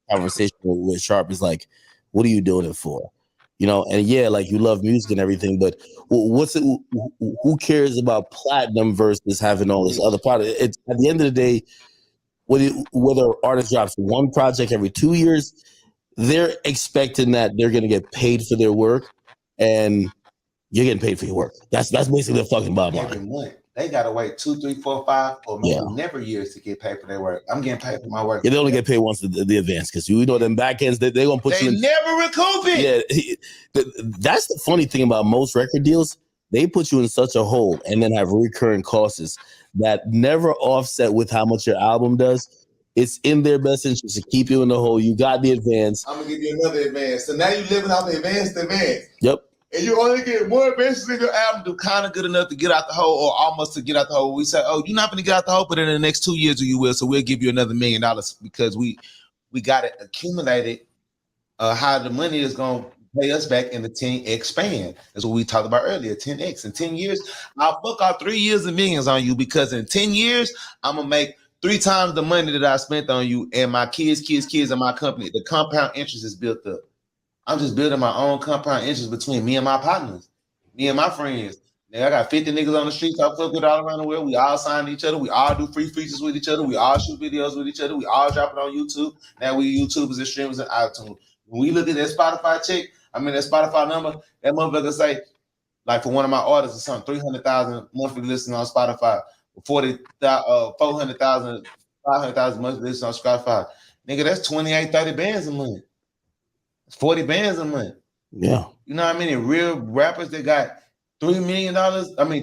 conversation with Sharp is like, what are you doing it for? You know, and yeah, like you love music and everything, but what's it? Who cares about platinum versus having all this other product? It's at the end of the day, whether artist drops one project every 2 years, they're expecting that they're going to get paid for their work, and you're getting paid for your work. That's basically the fucking bottom line. Every month. They gotta wait 2, 3, 4, 5, or maybe never years to get paid for their work. I'm getting paid for my work. Yeah, they only get paid once the advance, because you know them back ends, they're gonna put you in. They never recoup it. Yeah, that's the funny thing about most record deals. They put you in such a hole and then have recurring costs that never offset with how much your album does. It's in their best interest to keep you in the hole. You got the advance. I'm gonna give you another advance. So now you're living off the advance. Yep. And you only get more advances in your album. Do kind of good enough to get out the hole, or almost to get out the hole. We say, oh, you're not going to get out the hole, but in the next 2 years you will. So we'll give you another $1 million because we got it accumulated. How the money is going to pay us back in the 10x span. That's what we talked about earlier. 10x in 10 years. I'll book out 3 years of millions on you, because in 10 years I'm gonna make 3 times the money that I spent on you and my kids in my company. The compound interest is built up. I'm just building my own compound interest between me and my partners, me and my friends. Now I got 50 niggas on the streets I fuck with all around the world. We all sign each other. We all do free features with each other. We all shoot videos with each other. We all drop it on YouTube. Now we YouTubers and streamers and iTunes. When we look at that Spotify check, that Spotify number, that motherfucker say, like for one of my artists or something, 300,000 monthly listeners on Spotify, 400,000, 500,000 monthly listeners on Spotify. Nigga, that's 28, 30 bands a month. 40 bands a month. Yeah. You know how many real rappers that got $3 million?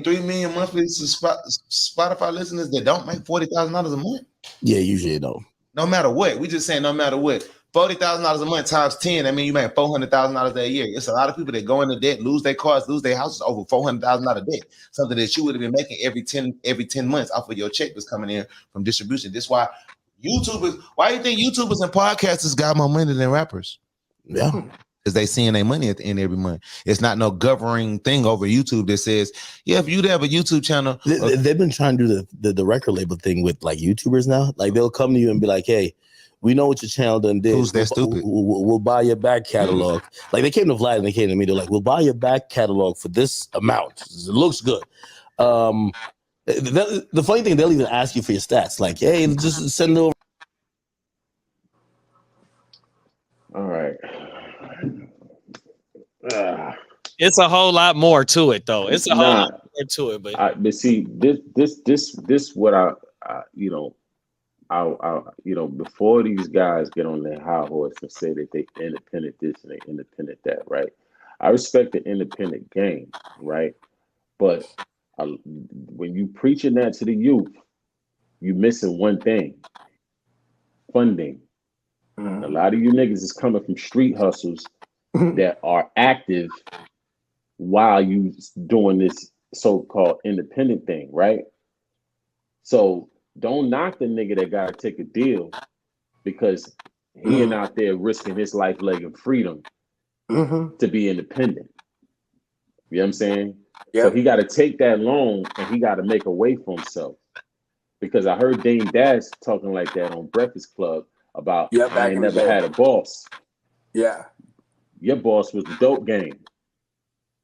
3 million monthly Spotify listeners that don't make $40,000 a month? Yeah, usually they don't. No matter what. We just saying no matter what. $40,000 a month times 10, I mean, you make $400,000 a year. It's a lot of people that go into debt, lose their cars, lose their houses over $400,000 debt. Something that you would have been making every 10 months off of your check was coming in from distribution. That's why why do you think YouTubers and podcasters got more money than rappers? Yeah. Because they seeing their money at the end every month. It's not no governing thing over YouTube that says, yeah, if you'd have a YouTube channel. They've been trying to do the record label thing with like YouTubers now. Like they'll come to you and be like, hey, we know what your channel done did. Who's that stupid? We'll buy your back catalog. Like they came to Vlad and they came to me. They're like, we'll buy your back catalog for this amount. It looks good. The funny thing, they'll even ask you for your stats. Like, hey, just send it over. All right. It's a whole lot more to it, though. It's a whole lot more to it, but see, this what I before these guys get on their high horse and say that they independent this and they independent that, right? I respect the independent game, right? But when you preaching that to the youth, you missing one thing: funding. A lot of you niggas is coming from street hustles that are active while you doing this so-called independent thing, right? So don't knock the nigga that gotta take a deal because he ain't out there risking his life, leg, and freedom to be independent. You know what I'm saying? Yep. So he got to take that loan and he got to make a way for himself. Because I heard Dame Dash talking like that on Breakfast Club about I ain't never had a boss. Yeah. Your boss was the dope game.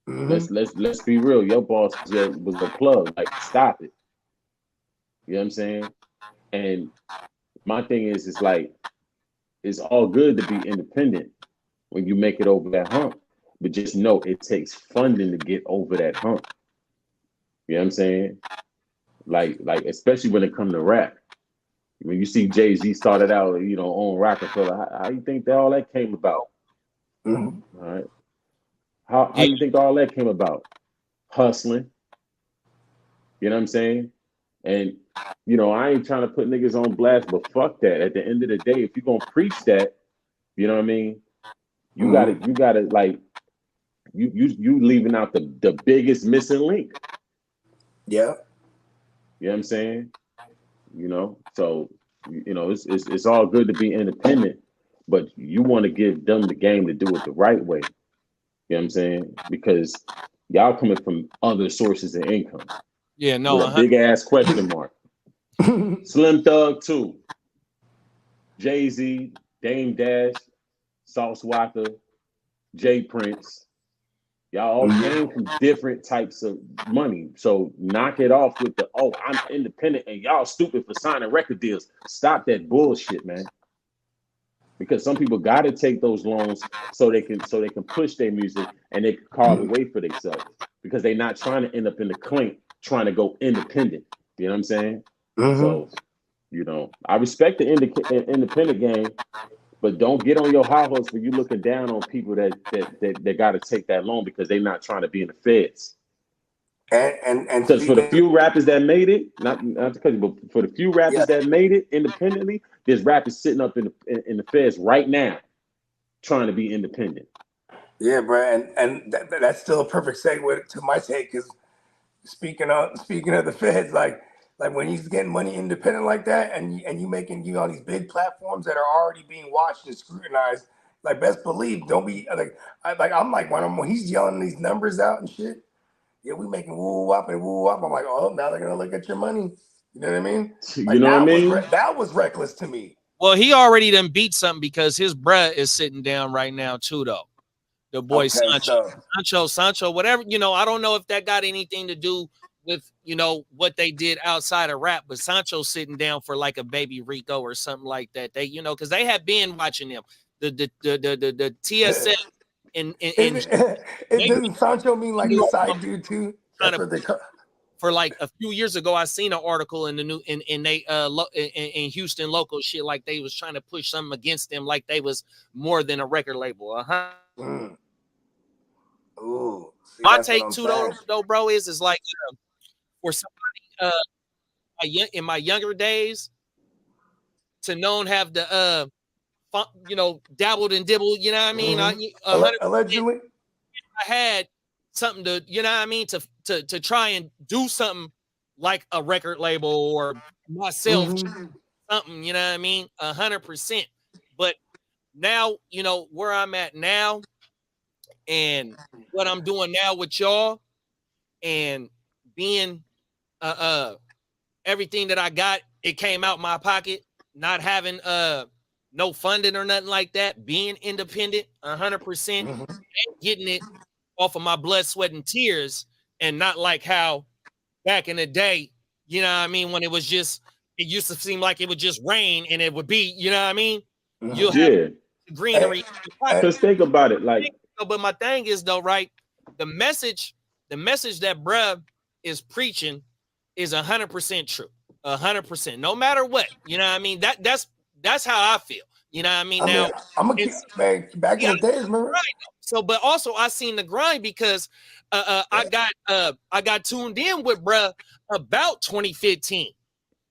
Let's be real. Your boss was the plug. Like, stop it. You know what I'm saying? And my thing is, it's like, it's all good to be independent when you make it over that hump. But just know it takes funding to get over that hump. You know what I'm saying? Like especially when it comes to rap. When you see Jay-Z started out, on Rockefeller, how you think that all that came about? All right. How do you think all that came about? Hustling. You know what I'm saying? And, I ain't trying to put niggas on blast, but fuck that. At the end of the day, if you're going to preach that, you know what I mean? You gotta like, you leaving out the biggest missing link. Yeah. You know what I'm saying? So, it's all good to be independent, but you want to give them the game to do it the right way. You know what I'm saying? Because y'all coming from other sources of income. Yeah, no. With a big ass question mark. Slim Thug too. Jay-Z, Dame Dash, Sauce Walka, Jay Prince. Y'all all came from different types of money. So knock it off with the, oh, I'm independent and y'all stupid for signing record deals. Stop that bullshit, man. Because some people got to take those loans so they can push their music and they can carve a way for themselves because they're not trying to end up in the clink trying to go independent. You know what I'm saying? So, you know, I respect the independent game, but don't get on your high horse when you looking down on people that got to take that loan because they're not trying to be in the feds. And because for the few rappers that made it, not because, but for the few rappers that made it independently, there's rappers sitting up in the feds right now trying to be independent. Yeah, bro, and that's still a perfect segue to my take. Because speaking of the feds, like when he's getting money independent like that, and you making you on these big platforms that are already being watched and scrutinized, like best believe, don't be I'm like when he's yelling these numbers out and shit. Yeah, we making woo up and woo up. I'm like, oh, now they're gonna look at your money. You know what I mean? Like, you know what I mean? That was reckless to me. Well, he already done beat something because his bruh is sitting down right now too, though. The boy Sancho, whatever. You know, I don't know if that got anything to do with, you know, what they did outside of rap, but Sancho's sitting down for like a Baby Rico or something like that. They, you know, because they have been watching him. The TSF doesn't Sancho mean like a side dude too? That's what they call. For like a few years ago, I seen an article in the new in Houston local shit, like they was trying to push something against them, like they was more than a record label. Ooh, my take too, though, bro, is like for somebody in my younger days to have the you know, dabbled and dibbled, you know what I mean? Allegedly, I had something to, you know what I mean, to try and do something like a record label or myself, something, you know what I mean, 100%. But now, you know, where I'm at now and what I'm doing now with y'all and being everything that I got, it came out my pocket, not having no funding or nothing like that, being independent 100%, getting it off of my blood, sweat, and tears, and not like how back in the day, you know what I mean, when it was just, it used to seem like it would just rain and it would be, you know what I mean? You'll have greenery. Because think about it, like. But my thing is though, right? The message that bruh is preaching is 100% true. 100%. No matter what, you know what I mean? That's how I feel. You know what I mean? Now I'm gonna back in the days, remember? Right. So, but also I seen the grind because I got tuned in with bruh about 2015.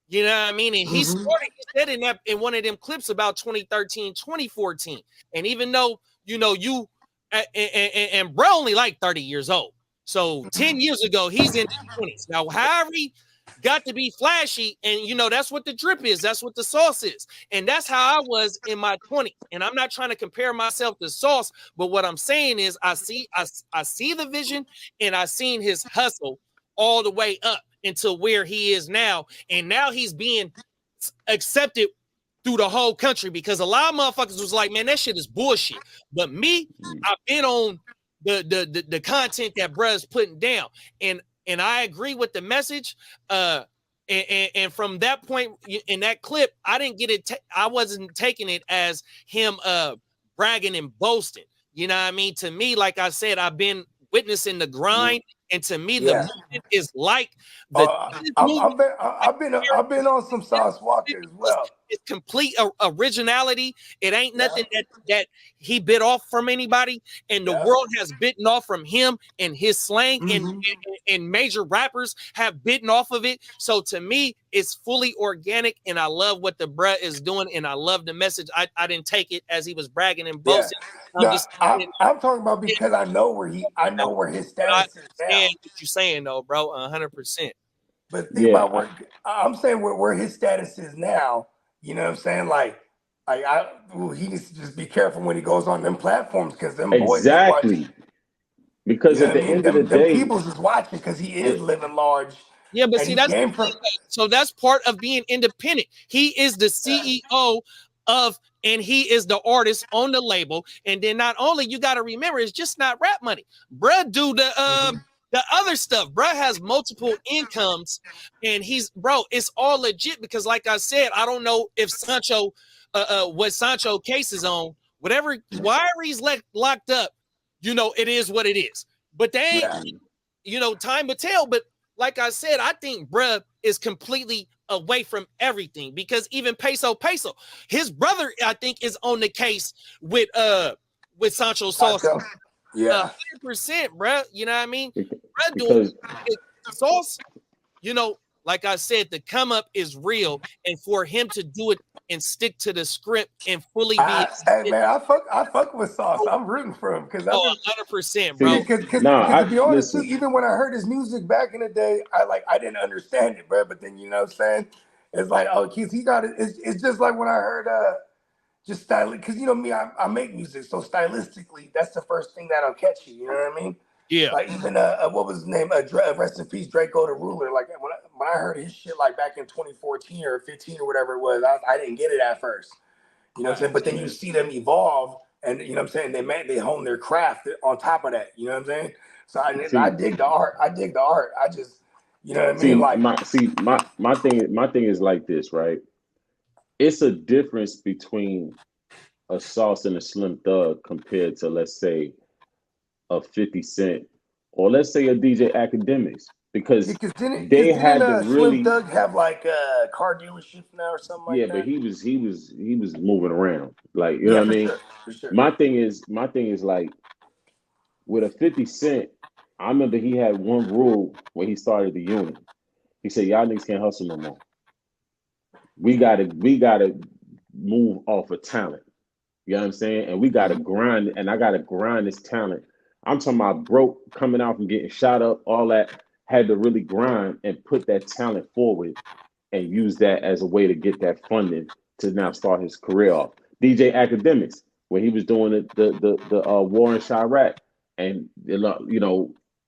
You know what I mean? And he said in one of them clips about 2013, 2014. And even though, you know, you and bruh only like 30 years old. So 10 years ago, he's in his 20s. Now, however he got to be flashy, and you know, that's what the drip is, that's what the sauce is. And that's how I was in my 20s. And I'm not trying to compare myself to Sauce, but what I'm saying is I see the vision and I seen his hustle all the way up into where he is now. And now he's being accepted through the whole country because a lot of motherfuckers was like, man, that shit is bullshit. But me, I've been on the content that bruh's putting down. And I agree with the message. And from that point in that clip, I didn't get it. I wasn't taking it as him bragging and boasting. You know what I mean? To me, like I said, I've been witnessing the grind. And to me, the movement is like I've been on some Sauce Walka as well. It's complete originality. It ain't nothing that he bit off from anybody, and the world has bitten off from him and his slang, and major rappers have bitten off of it. So to me, it's fully organic, and I love what the bruh is doing, and I love the message. I didn't take it as he was bragging and boasting. I'm talking about because I know where his status is now. What you saying though, bro? 100%. But think about I'm saying where his status is now. You know what I'm saying? Like he needs to just be careful when he goes on them platforms because them boys exactly. Because at the end of the day, people is watching because he is living large. Yeah, but see, that's part of being independent. He is the CEO and he is the artist on the label. And then not only, you got to remember, it's just not rap money. Bruh do the other stuff. Bruh has multiple incomes, and it's all legit because, like I said, I don't know if Sancho, what Sancho case is on, whatever, wherever he's locked up, it is what it is. But they ain't, time will tell. But like I said, I think bruh is completely away from everything because even Peso, his brother, I think, is on the case with Sancho Sauce. Yeah, 100%, bruh. You know what I mean? Bruh Because doing Sauce, like I said, the come up is real, and for him to do it and stick to the script and fully be. Hey man, I fuck with Sauce. I'm rooting for him because 100%, bro. Because to be honest, too, even when I heard his music back in the day, I didn't understand it, bro. But then you know what I'm saying? It's like, oh, he got it. It's just like when I heard just style, because me, I make music, so stylistically, that's the first thing that'll catch you. You know what I mean? Yeah. Like even what was his name? Rest in peace, Draco the Ruler. Like when I heard his shit like back in 2014 or 15 or whatever it was, I didn't get it at first. You know what I'm saying? But then you see them evolve, and you know what I'm saying, they hone their craft on top of that. You know what I'm saying? So I dig the art. I just, you know what I mean? Like my thing is like this, right? It's a difference between a Sauce and a Slim Thug compared to, let's say, a 50 Cent or let's say a DJ Akademiks, because they had to really. Slim Thug have like car dealerships now or something like that. Yeah, but he was moving around, like, you know what I mean. For sure. My thing is like with a 50 Cent, I remember he had one rule when he started the unit. He said, "Y'all niggas can't hustle no more. We gotta move off of talent. You know what I'm saying? And we gotta grind, and I gotta grind this talent. I'm talking about broke, coming out and getting shot up, all that. Had to really grind and put that talent forward and use that as a way to get that funding to now start his career off." DJ Akademiks, when he was doing the war in Chirac, and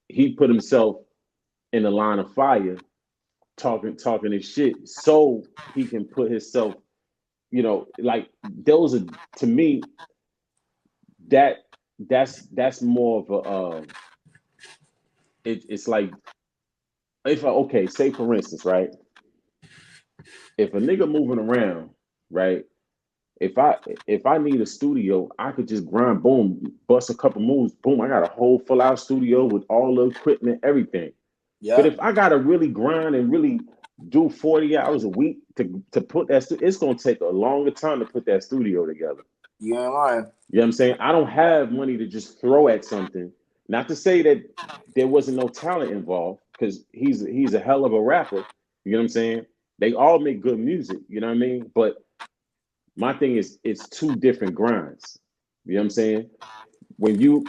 he put himself in the line of fire, talking his shit, so he can put himself, like those are, to me, that's more of a it's like, say for instance, right, if a nigga moving around, right, if I need a studio, I could just grind, boom, bust a couple moves, boom, I got a whole full out studio with all the equipment, everything. Yeah. But if I gotta really grind and really do 40 hours a week to put that, it's gonna take a longer time to put that studio together. You ain't lying. You know what I'm saying? I don't have money to just throw at something. Not to say that there wasn't no talent involved, because he's a hell of a rapper. You know what I'm saying? They all make good music. You know what I mean? But my thing is, it's two different grinds. You know what I'm saying? When you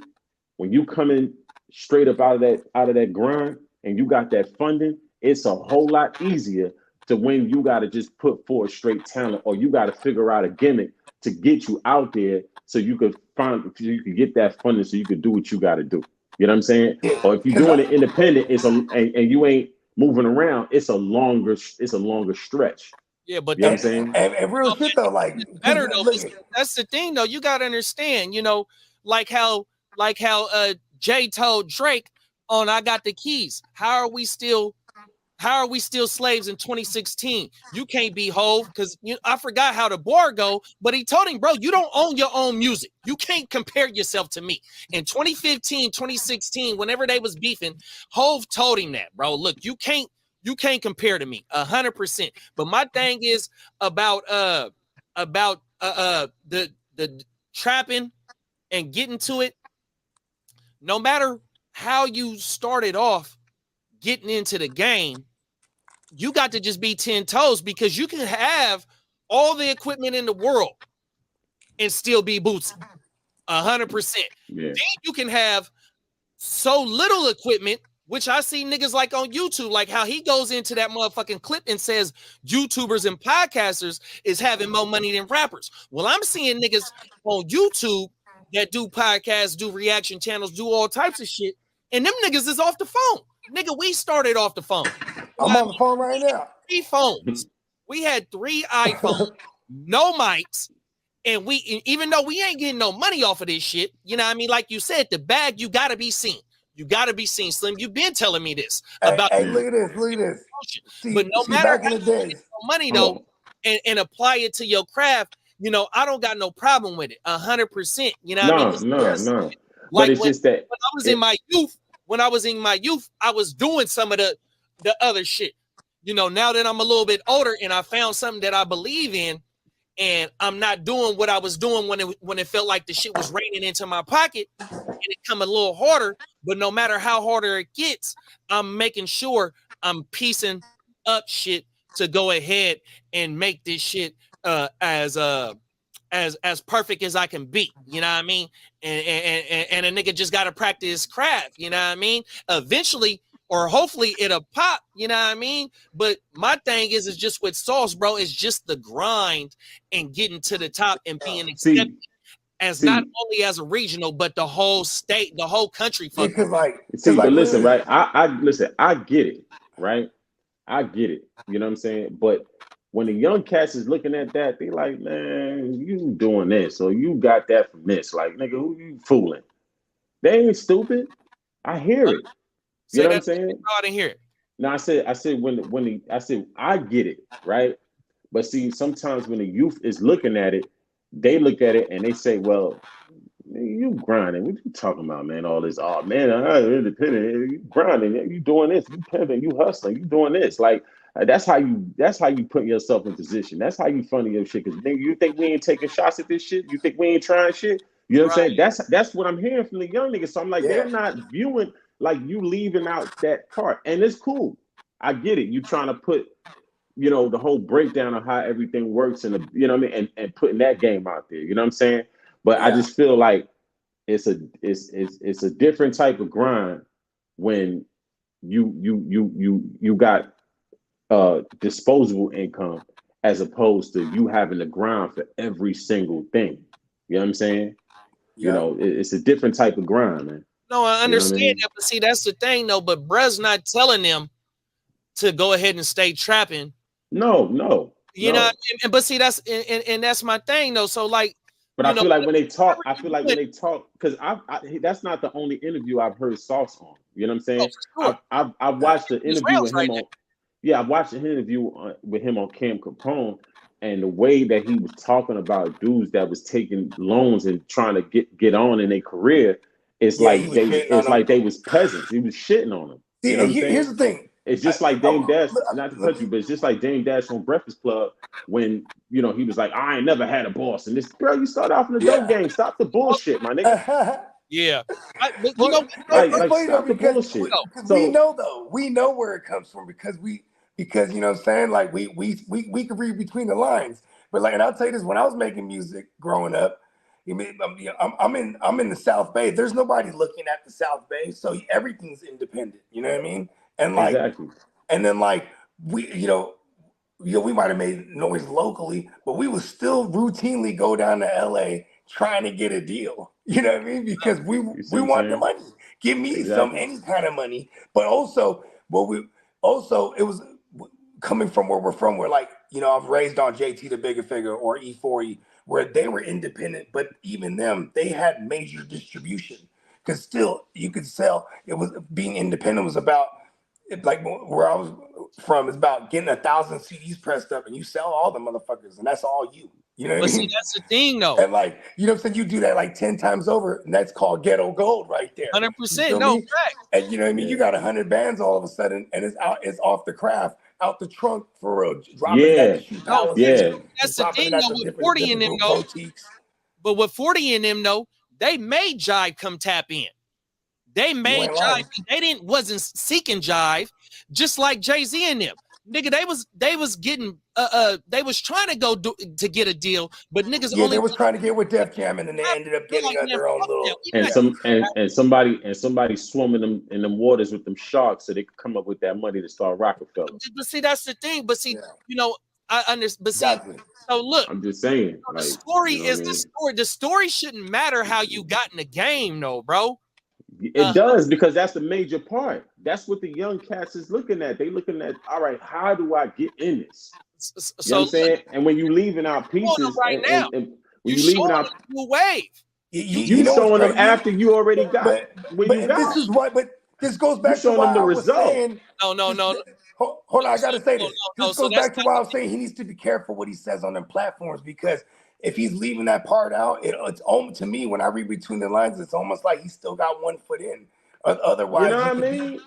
come in straight up out of that grind and you got that funding, it's a whole lot easier to when you got to just put forward straight talent, or you got to figure out a gimmick to get you out there so you could get that funding so you could do what you got to do. You know what I'm saying? Or if you're doing it independent, and you ain't moving around, it's a longer stretch. Yeah, but you know what I'm saying? And real shit though, like better though. That's the thing though. You gotta understand, like how Jay told Drake on "I Got the Keys." How are we still slaves in 2016? You can't be Hove, because I forgot how the bar go, but he told him, bro, you don't own your own music. You can't compare yourself to me. In 2015, 2016, whenever they was beefing, Hove told him that, bro. Look, you can't compare to me 100%. But my thing is about the trapping and getting to it. No matter how you started off getting into the game, you got to just be 10 toes, because you can have all the equipment in the world and still be Bootsy 100%. Yeah. Then you can have so little equipment, which I see niggas like on YouTube, like how he goes into that motherfucking clip and says YouTubers and podcasters is having more money than rappers. Well, I'm seeing niggas on YouTube that do podcasts, do reaction channels, do all types of shit, and them niggas is off the phone. Nigga, we started off the phone. I'm on the phone right now. 3 phones. We had 3 iPhones, no mics, And even though we ain't getting no money off of this shit, you know what I mean? Like you said, the bag, you gotta be seen. You gotta be seen, Slim. You've been telling me this about. Hey, look at this. But no matter back how in the days, you get money though, and apply it to your craft, you know, I don't got no problem with it. 100%. You know what I mean? No. Like but it's just that when I was in my youth, I was doing some of the other shit. You know, now that I'm a little bit older and I found something that I believe in, and I'm not doing what I was doing when it felt like the shit was raining into my pocket, and it come a little harder. But no matter how harder it gets, I'm making sure I'm piecing up shit to go ahead and make this shit as perfect as I can be. You know what I mean? And a nigga just gotta practice his craft. You know what I mean? Eventually, or hopefully it'll pop, you know what I mean? But my thing is just with Sauce, bro, it's just the grind and getting to the top and being accepted as not only as a regional, but the whole state, the whole country. But listen, right? I get it, right? I get it. You know what I'm saying? But when the young cats is looking at that, they like, man, you doing this, or you got that from this. Like, nigga, who you fooling? They ain't stupid. I hear it. You know what I'm saying? I didn't hear it. No, I said I get it, right? But see, sometimes when the youth is looking at it, they look at it and they say, well, you grinding. What you talking about, man? All this, oh man, I'm independent. You grinding, you doing this, you pimping, you hustling, you doing this. Like that's how you put yourself in position. That's how you funding your shit. Because you think we ain't taking shots at this shit? You think we ain't trying shit? You know what I'm saying? That's what I'm hearing from the young niggas. So I'm like, they're not viewing like you leaving out that part, and it's cool. I get it. You trying to put, you know, the whole breakdown of how everything works, and you know what I mean, and putting that game out there. You know what I'm saying? But I just feel like it's a different type of grind when you got disposable income as opposed to you having to grind for every single thing. You know what I'm saying? You know, it's a different type of grind, man. No, I understand you know that, but see, that's the thing, though. But bruh's not telling them to go ahead and stay trapping. No. You know, but see, that's my thing, though. So, like, but I feel like when they talk, because that's not the only interview I've heard Sauce on. You know what I'm saying? Sure. I've watched the interview with him on. Yeah, I watched an interview with him on Cam Capone, and the way that he was talking about dudes that was taking loans and trying to get on in their career. It's like they was peasants. He was shitting on them. See, you know here's the thing. It's just like Dame Dash, not to touch you, but it's just like Dame Dash on Breakfast Club when, you know, he was like, I ain't never had a boss. And this, bro, you start off in the dope game. Stop the bullshit, my nigga. Yeah. It's funny though, because we know where it comes from because you know what I'm saying? Like we can read between the lines. But like, and I'll tell you this, when I was making music growing up, I'm in the South Bay. There's nobody looking at the South Bay, so everything's independent. You know what I mean? And like, and then like we might have made noise locally, but we would still routinely go down to LA trying to get a deal. You know what I mean? Because we want the money. Give me any kind of money. But also, it was coming from where we're from. Where like, you know, I'm raised on JT the Bigger Figure or E40, where they were independent, but even them, they had major distribution. Because still, you could sell. It was being independent was about, like where I was from, it's about getting 1,000 CDs pressed up, and you sell all the motherfuckers, and that's all you. You know what I mean? See, that's the thing, though. And like, you know what I'm saying? You do that like 10 times over, and that's called ghetto gold right there. 100%. No, fact. And you know what I mean? You got 100 bands all of a sudden, and it's off the craft, out the trunk for real. Dropping that's the thing, though, with 40 in them, though. But with 40 in them, though, they made Jive come tap in. They made Jive. They wasn't seeking Jive, just like Jay-Z and them. Nigga, they was getting they was trying to go to get a deal, but niggas they was trying to get with Def Jam, and then they ended up getting their own little and somebody swimming them in them waters with them sharks so they could come up with that money to start Rockefeller. But see, that's the thing. But see, you know, I understand. But see, so look, I'm just saying, the story is the story. The story shouldn't matter how you got in the game, though, bro. It does, because that's the major part. That's what the young cats is looking at. They looking at, all right, how do I get in this? You know what I'm saying? And when you leaving out pieces, When You you leaving showing out, them new wave. you know what's showing them crazy? after you already got what you got. This is why. But this goes You back to showing why them the I was result. saying. No. Hold on, I gotta say this. No. This So goes that's back to not why I what was saying he needs to be careful what he says on them platforms, because if he's leaving that part out, it's almost, to me, when I read between the lines, it's almost like he's still got one foot in. Otherwise, You know what I mean?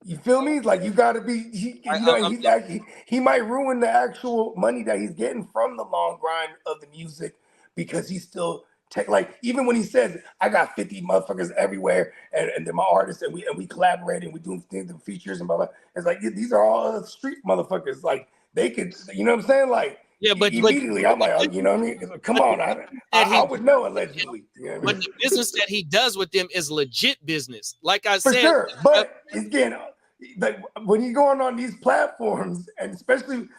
You feel me? Like you got to be, he might ruin the actual money that he's getting from the long grind of the music, because he's still like, even when he says, I got 50 motherfuckers everywhere and they're my artists and we collaborate and we do things and features and blah blah. It's like, these are all street motherfuckers. Like they could, you know what I'm saying? Like, Yeah, but immediately I'm like, oh, you know what I mean? Come on, I would know allegedly. You know what I mean? But the business that he does with them is legit business. Like I For said, sure, but again, like when you're going on these platforms, and especially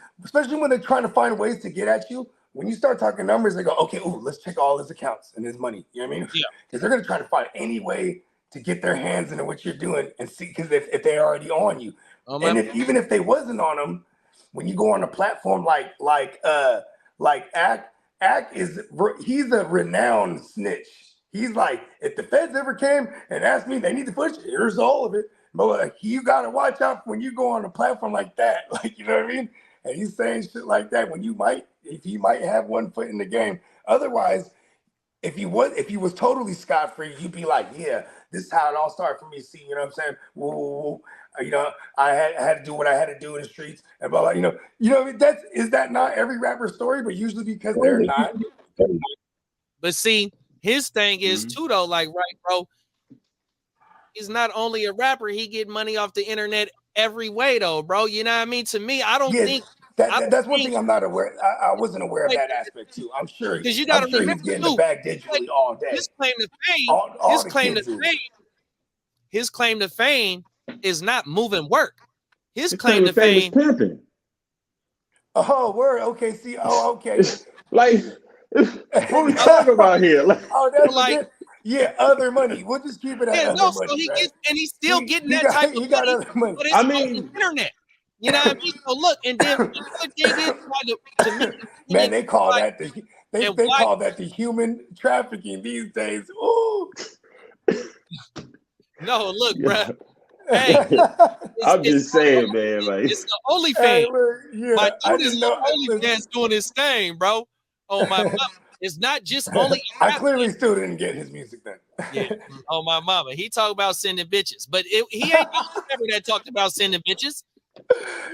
when they're trying to find ways to get at you, when you start talking numbers, they go, okay, ooh, let's check all his accounts and his money. You know what I mean? Yeah. Because they're gonna try to find any way to get their hands into what you're doing and see, because if they're already on you, and even if they wasn't on them, when you go on a platform like Act he's a renowned snitch. He's like, if the feds ever came and asked me, they need to push, here's all of it. But like, you gotta watch out when you go on a platform like that. Like, you know what I mean? And he's saying shit like that when if he might have one foot in the game. Otherwise, if he was totally scot-free, you'd be like, yeah, this is how it all started for me. See, you know what I'm saying? Whoa, whoa, whoa. You know, I had to do what I had to do in the streets and blah, blah. You know, is that not every rapper story? But usually because they're not. But see, his thing is too, though, like, right, bro, he's not only a rapper, he get money off the internet every way, though, bro. You know what I mean? To me, I don't think that's one thing I'm not aware. I wasn't aware of that aspect too. I'm sure because you got to remember he's getting too, the bag digitally all day. His claim to fame, All the kids his claim to fame is not moving work. His His claim to fame is pimping. Oh, word. Okay. See. Oh, okay. Like, what we talking about here? Like, that's like, good. Yeah, other money. We'll just keep it at other money. So he gets, and he's still getting he that got, type he of got money, other money. but it's on the internet. You know what I mean? So look, and then another thing is, to me, man, they call that the human trafficking these days. Ooh. No, look, yeah. bro. Hey, I'm just saying, man. Like, it's the OnlyFans. Hey, look, My I dude is didn't know. OnlyFans doing his thing, bro. Oh my mama. It's not just only. I clearly still didn't get his music then. Yeah. Oh my mama. He talked about sending bitches, but he ain't the only that talked about sending bitches.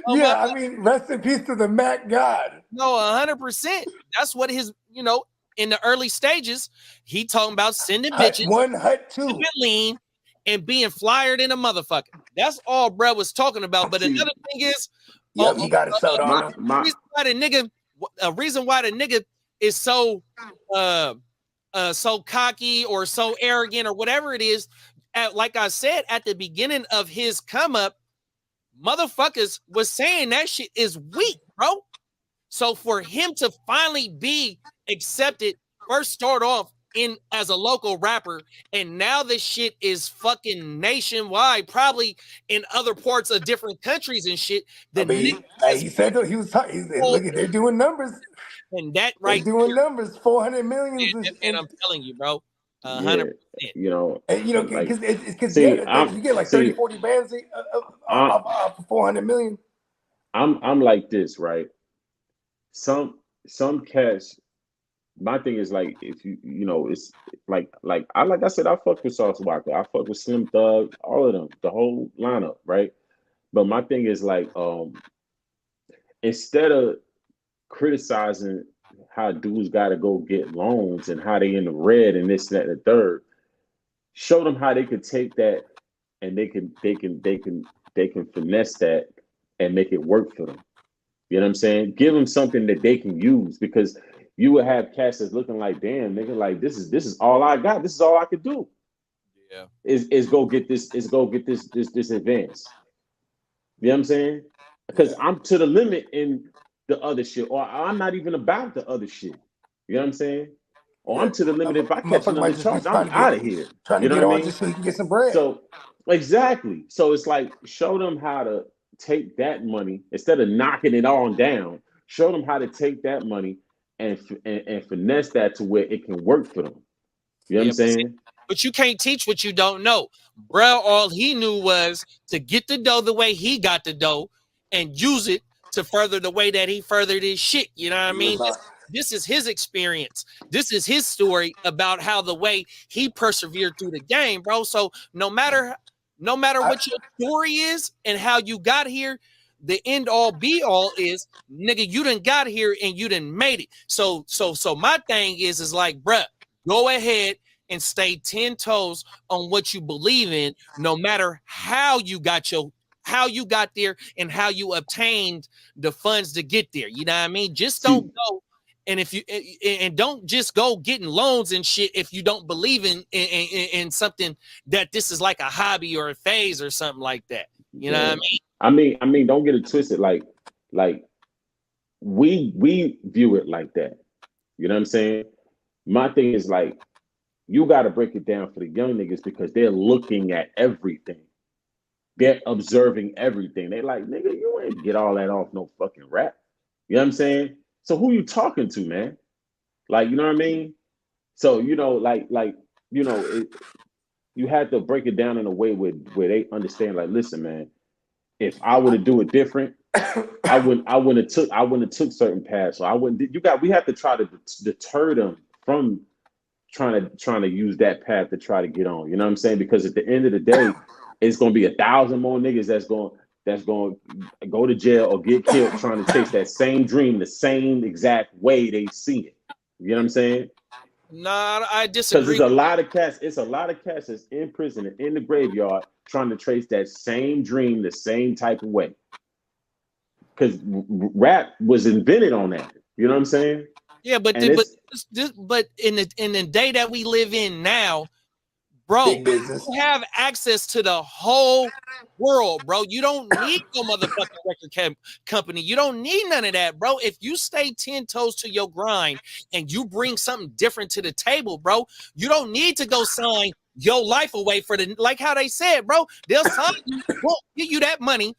Oh, yeah, I mean, rest in peace to the Mac God. No, 100%. That's what his, in the early stages, he talking about sending bitches. Hut 1, Hut 2. Lean and being flyered in a motherfucker. That's all Brad was talking about. But another thing is, he got it sold on him. A reason why the nigga is so so cocky or so arrogant or whatever it is, like I said at the beginning of his come up, motherfuckers was saying that shit is weak, bro. So for him to finally be accepted, first start off as a local rapper, and now this shit is fucking nationwide, probably in other parts of different countries and shit. He said that he was talking. Look, they're doing numbers, and that right, they're doing numbers, 400 million. And I'm telling you, bro, 100%. Because you get like 30, 40 bands for 400 million. I'm like this, right? Some cats. My thing is like, if it's like I said, I fuck with Sauce Walka, I fuck with Slim Thug, all of them, the whole lineup, right? But my thing is like, instead of criticizing how dudes got to go get loans and how they in the red and this, that, and the third, show them how they could take that and they can finesse that and make it work for them. You know what I'm saying? Give them something that they can use, because you would have cats that's looking like, damn, nigga, like this is all I got. This is all I could do. Yeah, is go get this. Is go get this advance. You know what I'm saying? Because I'm to the limit in the other shit, or I'm not even about the other shit. You know what I'm saying? Or I'm to the limit. If I catch another charge, I'm out of here. Trying to get on just so you can get some bread. So exactly. So it's like, show them how to take that money instead of knocking it all down. Show them how to take that money and finesse that to where it can work for them. You know what I'm saying? But you can't teach what you don't know. Bro, all he knew was to get the dough the way he got the dough and use it to further the way that he furthered his shit. You know what I mean? This is his experience. This is his story about how the way he persevered through the game, bro. So no matter what your story is and how you got here, the end all be all is, nigga, you done got here and you done made it. So my thing is like, bruh, go ahead and stay 10 toes on what you believe in, no matter how you got there and how you obtained the funds to get there. You know what I mean? Just don't go. And if you and don't just go getting loans and shit if you don't believe in something that this is like a hobby or a phase or something like that. You know what I mean? I mean, don't get it twisted. Like we view it like that. You know what I'm saying? My thing is like, you got to break it down for the young niggas because they're looking at everything. They're observing everything. They like, nigga, you ain't get all that off no fucking rap. You know what I'm saying? So who you talking to, man? Like, you know what I mean? So, you know, you know, you had to break it down in a way where they understand, like, listen, man, if I were to do it different, I wouldn't have took certain paths. So we have to try to deter them from trying to use that path to try to get on. You know what I'm saying? Because at the end of the day, it's gonna be 1,000 more niggas that's going to go to jail or get killed trying to chase that same dream the same exact way they see it. You know what I'm saying? Nah, I disagree. Because it's a lot of cats that's in prison and in the graveyard trying to trace that same dream the same type of way. Because rap was invented on that. You know what I'm saying? Yeah, but in the day that we live in now, bro, you have access to the whole world, bro. You don't need no motherfucking record company. You don't need none of that, bro. If you stay 10 toes to your grind and you bring something different to the table, bro, you don't need to go sign your life away for like how they said, bro. They'll sign you, won't give you that money.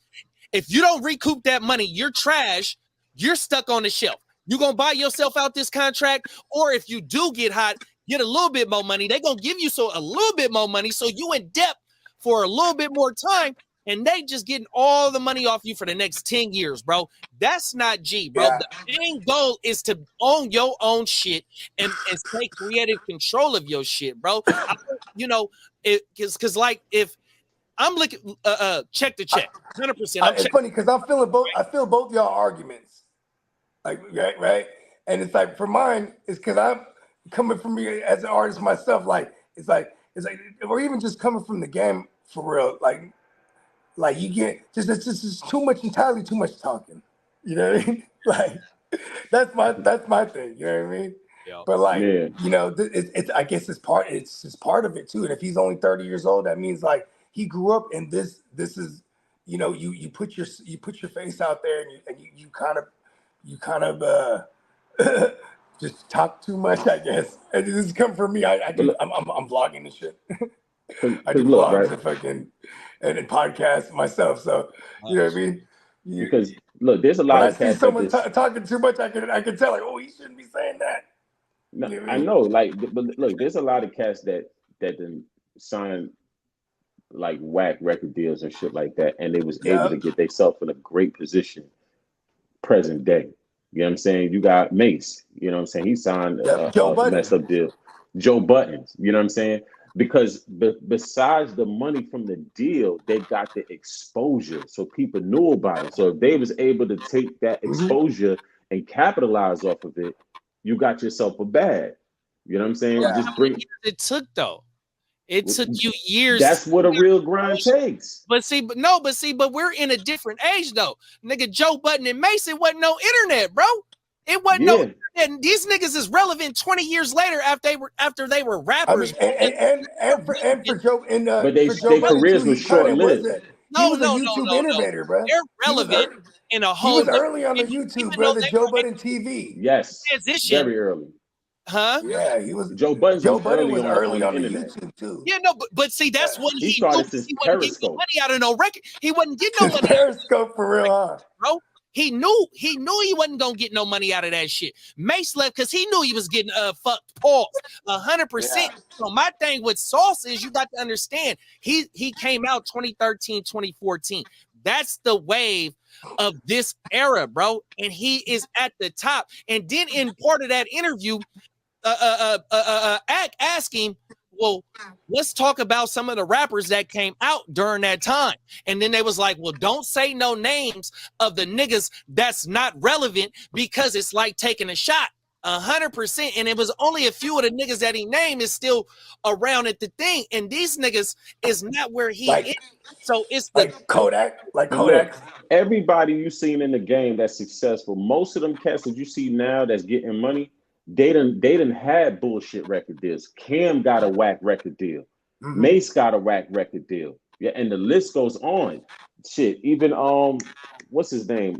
If you don't recoup that money, you're trash. You're stuck on the shelf. You're going to buy yourself out this contract, or if you do get hot, get a little bit more money. They're going to give you a little bit more money, so you in debt for a little bit more time, and they just getting all the money off you for the next 10 years, bro. That's not G, bro. Yeah. The main goal is to own your own shit and take creative control of your shit, bro. You know, because like if I'm looking, check to check, 100%. It's funny because I feel both y'all arguments. Like, right? And it's like, for mine, it's because I'm coming from me as an artist myself, like, it's like, or even just coming from the game for real, like you get, it's just entirely too much talking, you know what I mean? Like, that's my thing, you know what I mean? Yeah. But like, yeah. You know, it's I guess it's just part of it too. And if he's only 30 years old, that means like he grew up in this is, you know, you put your face out there and you kind of just talk too much, I guess. And this is coming from me. I'm vlogging and shit. I do vlogs, right? and podcasts myself. So you know what I mean? Because look, there's a lot of cats. Someone talking too much, I can tell like, oh, he shouldn't be saying that. No, you know I know, like, but look, there's a lot of cats that then sign like whack record deals and shit like that, and they was able to get themselves in a great position present day. You know what I'm saying? You got Mace, you know what I'm saying? He signed a messed up deal. Joe Buttons, you know what I'm saying? Because besides the money from the deal, they got the exposure, so people knew about it. So if they was able to take that exposure and capitalize off of it, you got yourself a bag. You know what I'm saying? Yeah. Just bring it took though. It took you years. That's what a real grind takes. But we're in a different age though. Nigga, Joe Budden and Mason wasn't no internet, bro. It wasn't no internet. These niggas is relevant 20 years later after they were rappers. I mean, and for Joe but their careers were short-lived. He was a YouTube innovator, bro. They're relevant in a whole. He was early on the YouTube, bro. The Joe Budden TV. Yes, very early. Huh? Yeah, he was. Joe Budden was early on the YouTube too. Yeah, no, but see, that's when he started his wasn't getting money out of no record. He wasn't getting no money. Periscope for real, huh? Bro. He knew he wasn't gonna get no money out of that shit. Mace left because he knew he was getting fucked. Pause. 100%. So my thing with Sauce is you got to understand he came out 2013, 2014. That's the wave of this era, bro. And he is at the top. And then in part of that interview, ask him, well, let's talk about some of the rappers that came out during that time. And then they was like, well, don't say no names of the niggas that's not relevant because it's like taking a shot. 100%. And it was only a few of the niggas that he named is still around at the thing. And these niggas is not where he is. So it's the Kodak. Like Kodak. Look, everybody you seen in the game that's successful, most of them cats that you see now that's getting money, they done had bullshit record deals. Cam got a whack record deal. Mace got a whack record deal. Yeah, and the list goes on. Shit, even what's his name?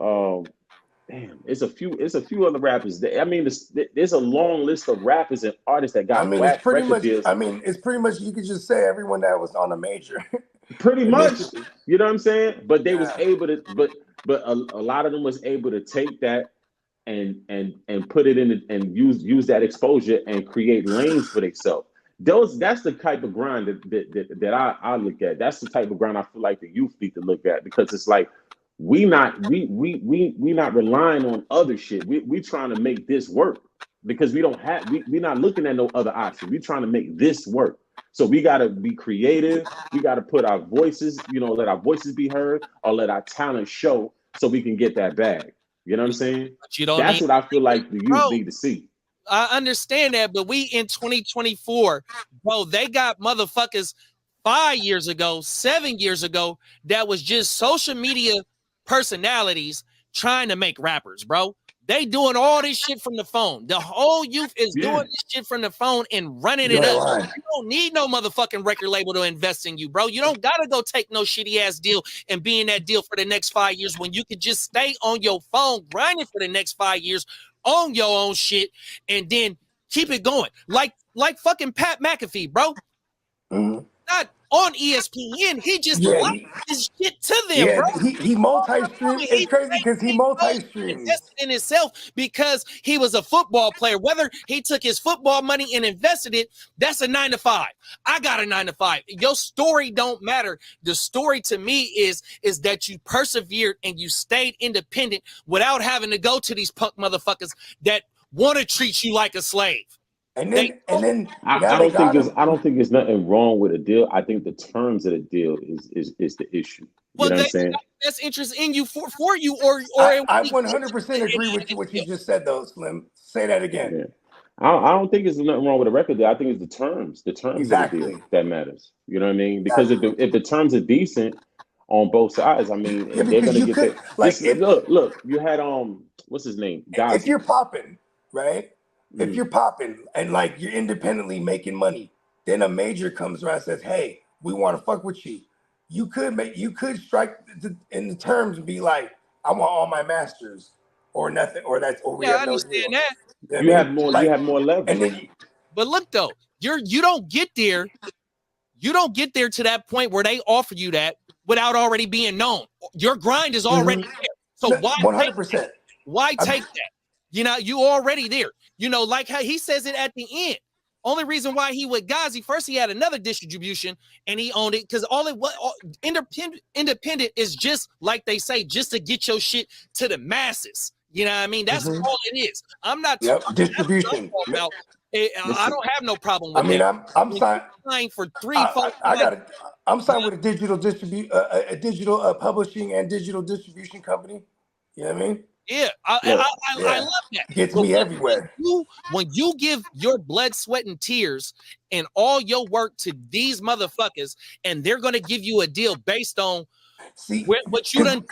Damn, it's a few other rappers. I mean, there's a long list of rappers and artists that got whack record deals. I mean, it's pretty much you could just say everyone that was on a major. Pretty much, you know what I'm saying? But they was able to, but a lot of them was able to take that and put it in and use that exposure and create lanes for themselves. That's the type of grind that I look at. That's the type of grind I feel like the youth need to look at, because it's like we not relying on other shit. We trying to make this work because we're not looking at no other option. We trying to make this work. So we got to be creative. We got to put our voices, let our voices be heard, or let our talent show so we can get that bag. You know what I'm saying? That's what I feel like the youth need to see. I understand that, but we in 2024, bro, they got motherfuckers 5 years ago, 7 years ago, that was just social media personalities trying to make rappers, bro. They doing all this shit from the phone. The whole youth is doing this shit from the phone and running it up. You don't need no motherfucking record label to invest in you, bro. You don't gotta go take no shitty ass deal and be in that deal for the next 5 years when you could just stay on your phone grinding for the next 5 years on your own shit and then keep it going. Like fucking Pat McAfee, bro. Not on ESPN. He just liked his shit to them, bro. He multi-streamed. It's crazy because he multi-streamed. Invested in himself because he was a football player. Whether he took his football money and invested it, that's a 9 to 5. I got a 9 to 5. Your story don't matter. The story to me is that you persevered and you stayed independent without having to go to these punk motherfuckers that want to treat you like a slave. And then I don't think there's nothing wrong with a deal. I think the terms of the deal is the issue. You know what I'm saying? That's interest in you for you or I 100% agree with what you just said though, Slim. Say that again. Yeah. I don't think there's nothing wrong with a record deal. I think it's the terms of the deal that matters. You know what I mean? Because if the terms are decent on both sides, I mean, they're gonna get that. Look, you had what's his name? Gazi. If you're popping, right? If you're popping and like you're independently making money, then a major comes around and says, "Hey, we want to fuck with you." You could strike in the terms and be like, "I want all my masters," or nothing, or we have I understand no that. You have more leverage. But look though, you don't get there. You don't get there to that point where they offer you that without already being known. Your grind is already there. So why 100%? Why take that? You already there. Like how he says it at the end. Only reason why he with Gazi, first he had another distribution and he owned it because independent is just like they say, just to get your shit to the masses. You know what I mean? That's all it is. I'm not distribution. I don't have no problem with I'm signed for 3, 4. I'm signed with a digital publishing and digital distribution company. You know what I mean? Yeah, I love that. Gets me everywhere. When you give your blood, sweat, and tears and all your work to these motherfuckers, and they're going to give you a deal based on what you done.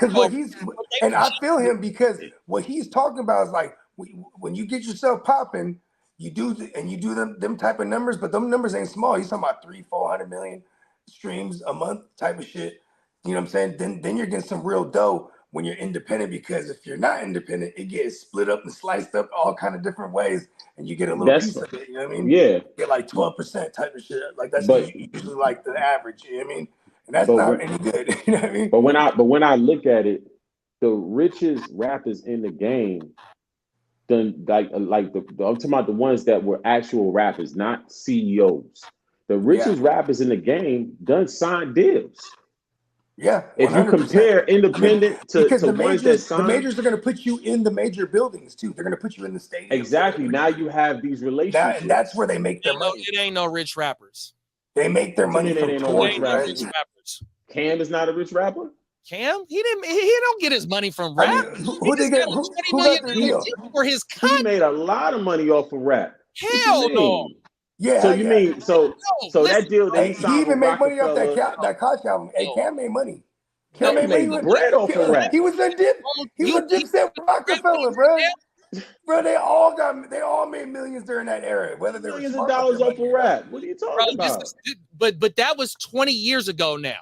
And I feel him because what he's talking about is like when you get yourself popping, you do them type of numbers, but them numbers ain't small. He's talking about 300-400 million streams a month type of shit. You know what I'm saying? Then you're getting some real dough when you're independent, because if you're not independent, it gets split up and sliced up all kind of different ways, and you get a little piece of it. You know what I mean? Yeah. You get like 12% type of shit. Like that's usually like the average. You know what I mean? And that's not any good. You know what I mean? But when I look at it, the richest rappers in the game done I'm talking about the ones that were actual rappers, not CEOs. The richest rappers in the game done signed deals. Yeah, 100%. If you compare independent to ones that signed, the majors are going to put you in the major buildings too. They're going to put you in the stadium. Exactly. Now you have these relationships. And that's where they make their money. It ain't no rich rappers. They make their money from touring, right? Rappers. Cam is not a rich rapper. Cam, he don't get his money from rap. I mean, who they get? Who got their deal? For his he made a lot of money off of rap. Hell no. Yeah. So you mean so that deal that he signed, he even made money off Rockefeller, that Koch album. Hey, Cam made money. Cam made bread off of rap. He was a Dipset Rockefeller, bro. Bro, they all made millions during that era. Whether they millions of dollars off of rap. What are you talking about? But that was 20 years ago now.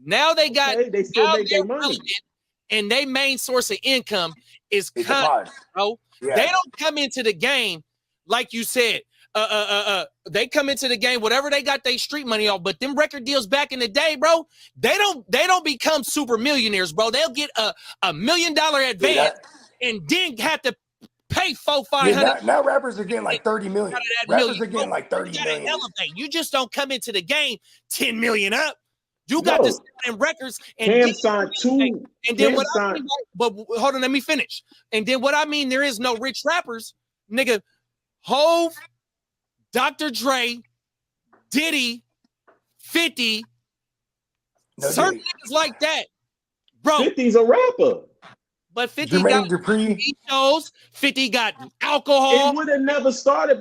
Now they got they still make their money. And their main source of income is content, bro. Yeah. They don't come into the game like you said. They come into the game, whatever they got their street money off, but them record deals back in the day, bro, they don't become super millionaires, bro. They'll get a $1 million advance and then have to pay $400-$500. Now rappers are getting like 30 million. Rappers are getting like 30 million. Elevate. You just don't come into the game 10 million up. You got to sell them records and Cam signed two. And then but hold on, let me finish. And then what I mean, there is no rich rappers, nigga. Hove, Dr. Dre, Diddy, 50, certain niggas like that, bro. 50's a rapper. But 50 got shows, 50 got alcohol. It would have never started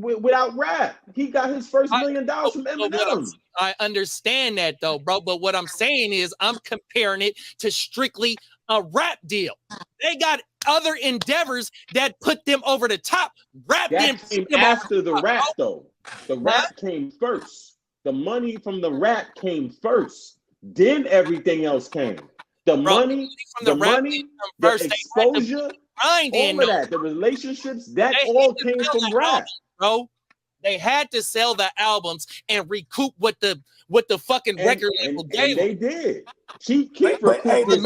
without rap. He got his first $1 million from Eminem. I understand that though, bro. But what I'm saying is I'm comparing it to strictly a rap deal. They got other endeavors that put them over the top. Rap that came after the rap, though. The rap came first. The money from the rap came first. Then everything else came. The money, the exposure, all of that, the relationships, that all came from rap, bro. They had to sell the albums and recoup what the fucking record label gave them. They did. Cheap Keef when the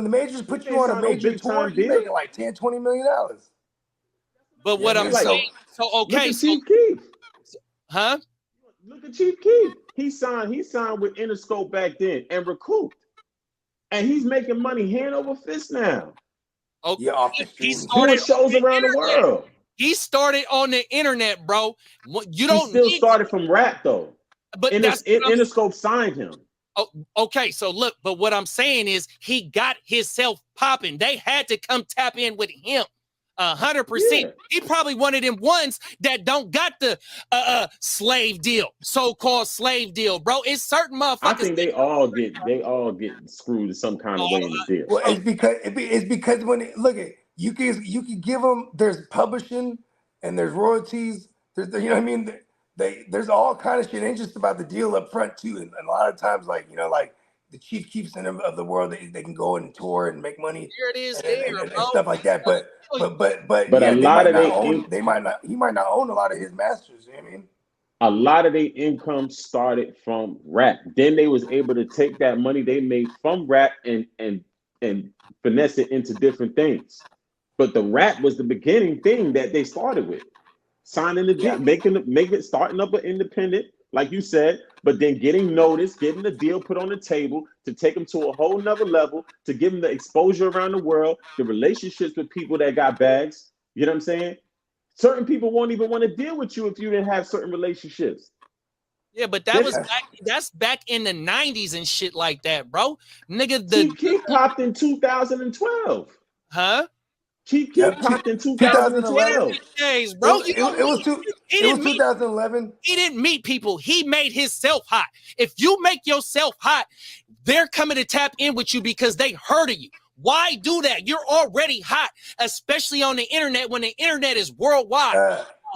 majors put you on a major tour, you making like $10-20 million. But what I'm saying, so okay, Cheap Keef, huh? Look at Chief Keef. He signed with Interscope back then and recouped. And he's making money hand over fist now. Okay. Yeah, He started shows around the world. He started on the internet, bro. He still started from rap though. But Interscope signed him. Oh, okay, so look, but what I'm saying is he got himself popping. They had to come tap in with him. 100%. Yeah. He probably one of them ones that don't got the slave deal, so-called slave deal, bro. It's certain motherfuckers. I think they all get screwed in some kind of way in the deal. Well, it's because when look at you can give them. There's publishing and there's royalties. There's you know what I mean. There's all kind of shit. It ain't just about the deal up front too. And a lot of times, like like the Chief Keefs of the world, they can go and tour and make money. Here it is, and stuff like that. But yeah, a lot of he might not own a lot of his masters. You know what I mean? A lot of their income started from rap. Then they was able to take that money they made from rap and finesse it into different things. But the rap was the beginning thing that they started with. Signing the deal, starting up an independent, like you said, but then getting noticed, getting the deal put on the table to take them to a whole nother level, to give them the exposure around the world, the relationships with people that got bags. You know what I'm saying? Certain people won't even want to deal with you if you didn't have certain relationships. Yeah, but that's back in the 90s and shit like that, bro. Nigga, Keef popped in 2012. Huh? Chief Keef popped in 2012. Days, bro. It was 2011. He didn't meet people. He made himself hot. If you make yourself hot, they're coming to tap in with you because they heard of you. Why do that? You're already hot, especially on the internet when the internet is worldwide.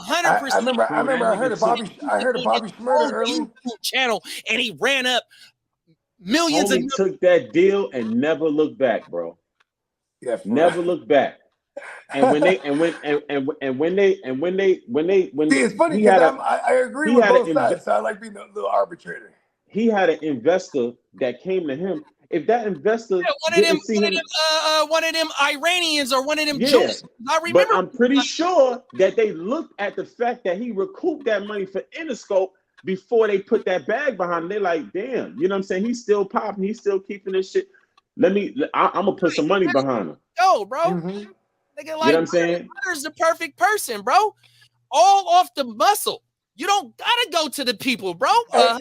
100%. I remember. I heard of Bobby Shmurda early YouTube channel, and he ran up millions. He took that deal and never looked back, bro. Yeah, never looked back. And when they it's funny because I agree with both sides. So I like being a little arbitrator. He had an investor that came to him if that investor Yeah, didn't see him, one of them Iranians or one of them yeah, Jews. I remember. but I'm pretty sure that they looked at the fact that he recouped that money for Interscope before they put that bag behind him. They're like, damn, you know what I'm saying? He's still popping, he's still keeping this shit. I'm gonna put some money behind him. Yo, bro. Mm-hmm. Nigga, like, you know what I'm saying? Butter's the perfect person, bro. All off the muscle. You don't gotta go to the people, bro.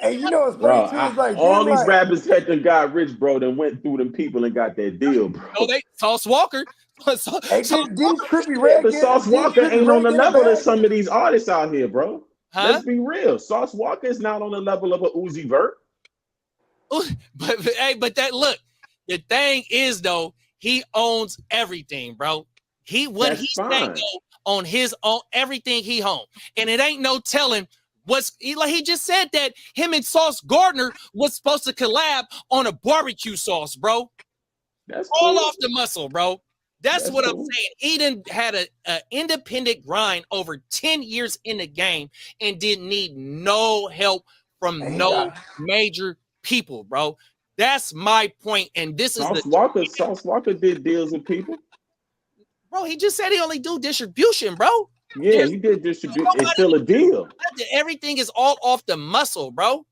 Hey, you know what's funny too? It's like all these rappers that done got rich, bro, then went through them people and got that deal, bro. No, they Sauce Walker. Hey, didn't Trippie Redd? But Sauce Walka ain't on the level of some of these artists out here, bro. Huh? Let's be real. Sauce Walka is not on the level of a Uzi Vert. But that look, the thing is though, he owns everything, bro. He said on his own everything he owns, and it ain't no telling what's he just said that him and Sauce Gardner was supposed to collab on a barbecue sauce, bro. That's all cool. off the muscle, bro. That's what cool. I'm saying. He done had a independent grind over 10 years in the game and didn't need no help from no major people, bro. That's my point. And this Sauce Walka did deals with people. Bro, he just said he only do distribution, bro. Yeah, he did distribution. It's still a deal. Everything is all off the muscle, bro.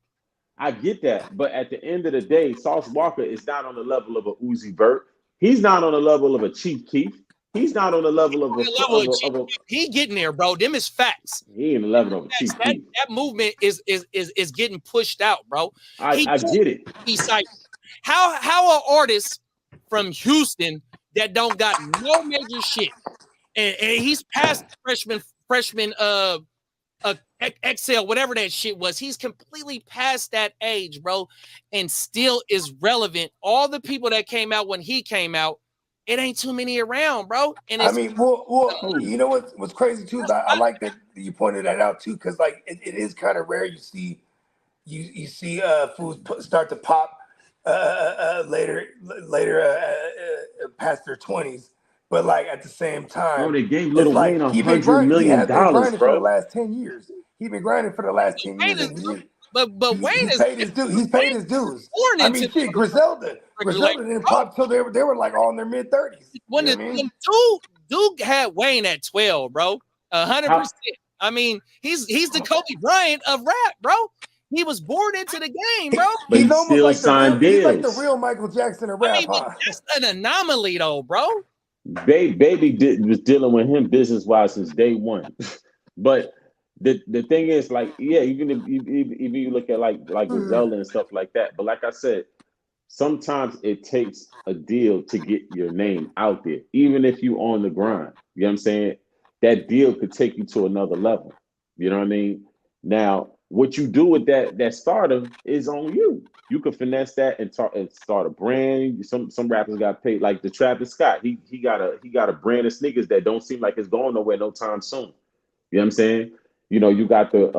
I get that. But at the end of the day, Sauce Walka is not on the level of a Uzi Vert. He's not on the level of a Chief Keef. He's not on the level of a he getting there, bro. Them is facts. He ain't the level of a Chief Keef. That movement is getting pushed out, bro. I get it. He's like, how an artist from Houston that don't got no major shit, and he's past freshman XL, whatever that shit was. He's completely past that age, bro, and still is relevant. All the people that came out when he came out, it ain't too many around, bro. And I mean, well, you know what's crazy too is I like that you pointed that out too, because like it is kind of rare you see foods start to pop later past their 20s. But like at the same time, bro, they gave Lil Wayne $100 million, bro. For the last 10 years. He's been grinding for the last 10 years. But Wayne he's paid his dues. He's paid his dues. I mean, shit, Griselda didn't pop till they were like all in their mid-30s. When Duke had Wayne at 12, bro, 100%. I mean, he's the Kobe Bryant of rap, bro. He was born into the game, bro. But he's almost like signed deals. He's like the real Michael Jackson of rap. I mean, that's an anomaly, though, bro. Baby was dealing with him business-wise since day one. But the thing is, like, yeah, even if you look at like Griselda and stuff like that, but like I said, sometimes it takes a deal to get your name out there, even if you on the grind. You know what I'm saying? That deal could take you to another level. You know what I mean? Now, what you do with that stardom is on you. You could finesse that and start a brand. Some rappers got paid, like the Travis Scott. He got a brand of sneakers that don't seem like it's going nowhere no time soon. You know what I'm saying? You know, you got the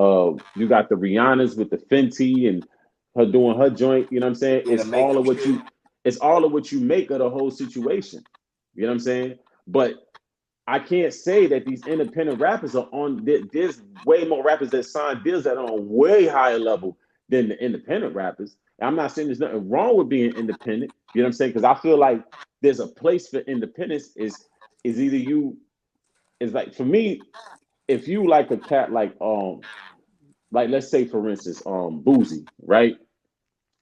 Rihannas with the Fenty and her doing her joint. You know what I'm saying? It's all of what you make of the whole situation. You know what I'm saying? But I can't say that these independent rappers are on. There's way more rappers that sign deals that are on way higher level than the independent rappers. I'm not saying there's nothing wrong with being independent. You know what I'm saying? Because I feel like there's a place for independence. Is either you is like, for me, if you like a cat like let's say for instance Boozy, right?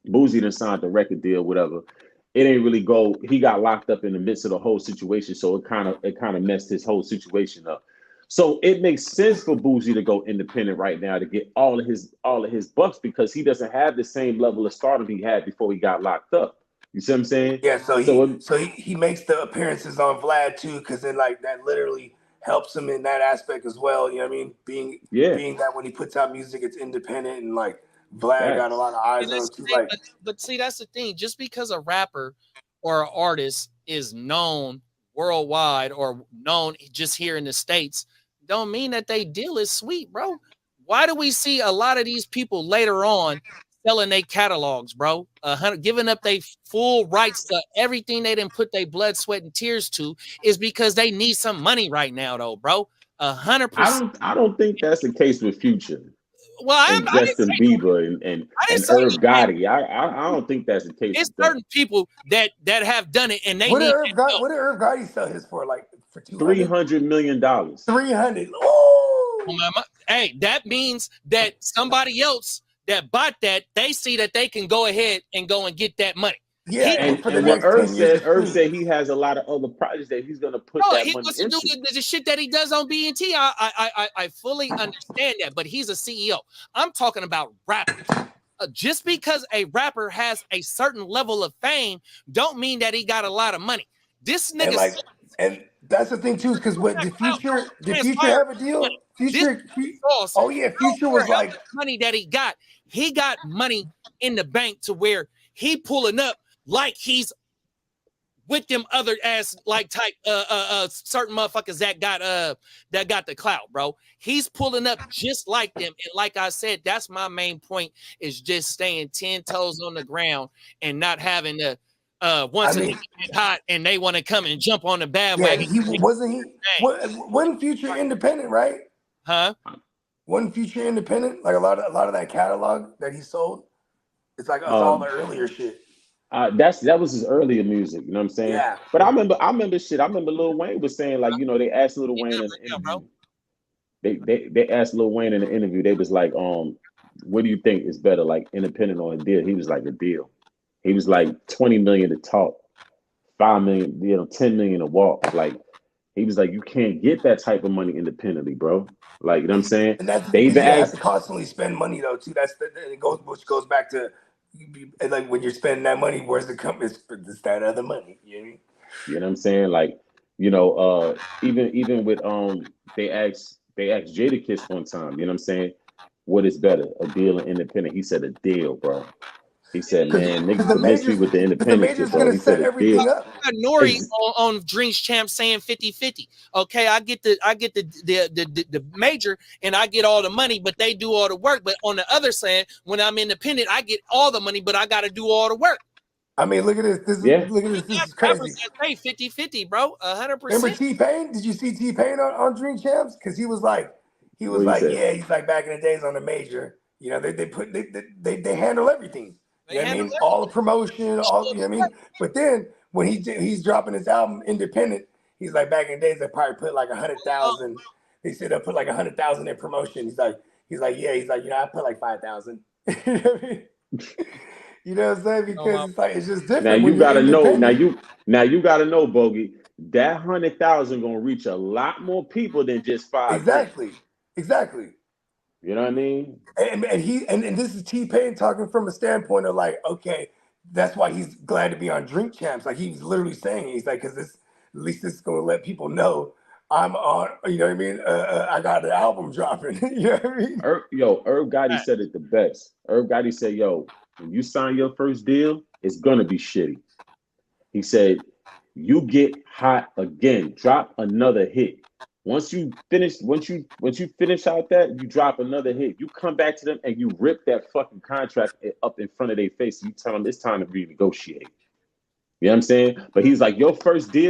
Boozy done signed the record deal, whatever. It ain't really go. He got locked up in the midst of the whole situation, so it kind of messed his whole situation up. So it makes sense for Boozy to go independent right now to get all of his bucks, because he doesn't have the same level of stardom he had before he got locked up. You see what I'm saying? Yeah. So he makes the appearances on Vlad too, because then like that literally helps him in that aspect as well. You know what I mean? Being that when he puts out music, it's independent, and like Vlad got a lot of eyes on him too. Like, but see, that's the thing. Just because a rapper or an artist is known worldwide or known just here in the States, don't mean that they deal is sweet, bro. Why do we see a lot of these people later on selling their catalogs, bro? Giving up their full rights to everything they didn't put their blood, sweat, and tears to, is because they need some money right now, though, bro. 100%. I don't think that's the case with Future. and Justin Bieber and Irv Gotti. I don't think that's the case. It's certain people that have done it, and they what need. What did Irv Gotti sell his for? Like for $300 million. 300. Oh, hey, that means that somebody else that bought that, they see that they can go ahead and go and get that money. Yeah, and what Irv said he has a lot of other projects that he's gonna put that money into. He wants to do the shit that he does on BET. I fully understand that, but he's a CEO. I'm talking about rappers. Just because a rapper has a certain level of fame, don't mean that he got a lot of money. This nigga, and that's the thing too, because what did Future have a deal? Future was like money that he got money in the bank to where he pulling up like he's with them other ass like type certain motherfuckers that got the clout, bro. He's pulling up just like them. And like I said, that's my main point, is just staying 10 toes on the ground and not having to once it gets hot and they want to come and jump on the bandwagon. Wasn't Future independent, right? Huh? Wasn't Future independent? Like a lot of that catalog that he sold. It's like all the earlier shit. That was his earlier music, you know what I'm saying? Yeah. But I remember shit. I remember Lil Wayne was saying, like, you know, they asked Lil Wayne in the interview. They asked Lil Wayne in the interview. They was like, what do you think is better, like independent or a deal? He was like, a deal. He was like 20 million to talk, 5 million, 10 million to walk. Like, he was like, you can't get that type of money independently, bro. Like, you know what I'm saying? And that's they have to constantly spend money though too. Which goes back to like when you're spending that money, where's the company? It's that other money. You know what I mean? You know what I'm saying? Like, you know, even with they asked Jadakiss one time, you know what I'm saying? What is better, a deal or independent? He said a deal, bro. He said, man, niggas can miss me with the independent shit, bro. He said a deal. Nori on Dreams Champ saying 50-50. Okay, I get the major and I get all the money, but they do all the work. But on the other side, when I'm independent, I get all the money, but I got to do all the work. I mean, look at this. Look at this. This is crazy. Hey, 50-50, bro. 100%. Remember T-Pain? Did you see T-Pain on Dream Champs? Because he was like, he's like back in the days on the major. You know, they handle everything. You know what I mean? All the promotion, all, you know what I mean? But then when he's dropping his album independent, he's like, back in the days, they probably put like 100,000. They said they put like 100,000 in promotion. He's like, you know, I put like 5,000. You know what I mean? You know what I'm saying? Because it's just different. Now you gotta know. Now you gotta know, Bogey. That 100,000 gonna reach a lot more people than just 5. Exactly. You know what I mean? And this is T-Pain talking from a standpoint of like, okay, that's why he's glad to be on Drink Champs. Like he's literally saying, he's like, because at least this is gonna let people know I'm on. You know what I mean? I got an album dropping. You know what I mean? Irv Gotti said it the best. Irv Gotti said, "Yo, when you sign your first deal, it's gonna be shitty." He said, "You get hot again, drop another hit. Once you finish out that, you drop another hit. You come back to them and you rip that fucking contract up in front of their face. You tell them it's time to renegotiate." You know what I'm saying? But he's like, your first deal